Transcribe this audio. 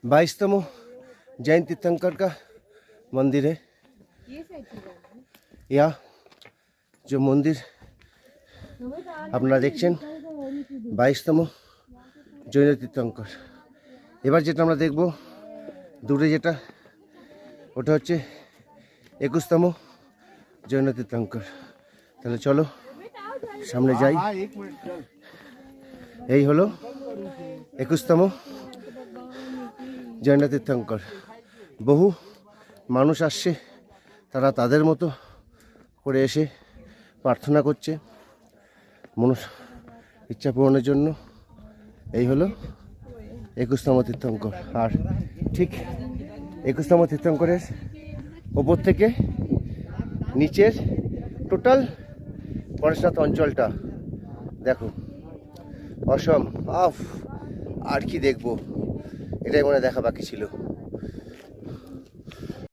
22तम जैन तीर्थंकर का मंदिर है। यह जो मंदिर আপনারা দেখছেন 22তম জৈন তীর্থঙ্কর। এবার যেটা আমরা দেখব দূরে যেটা ওটা হচ্ছে 21তম জৈন তীর্থঙ্কর। তাহলে চলো সামনে যাই। এই হলো 21তম জৈন তীর্থঙ্কর। বহু মানুষ আসছে, তারা তাদের মতো করে এসে প্রার্থনা করছে ইচ্ছা পূরণের জন্য। এই হলো 21তম তীর্থঙ্কর। আর ঠিক 21তম তীর্থঙ্করের ওপর থেকে নিচের টোটাল পরেশনাথ অঞ্চলটা দেখো, অসম। আর কি দেখবো, এটাই মনে দেখা বাকি ছিল।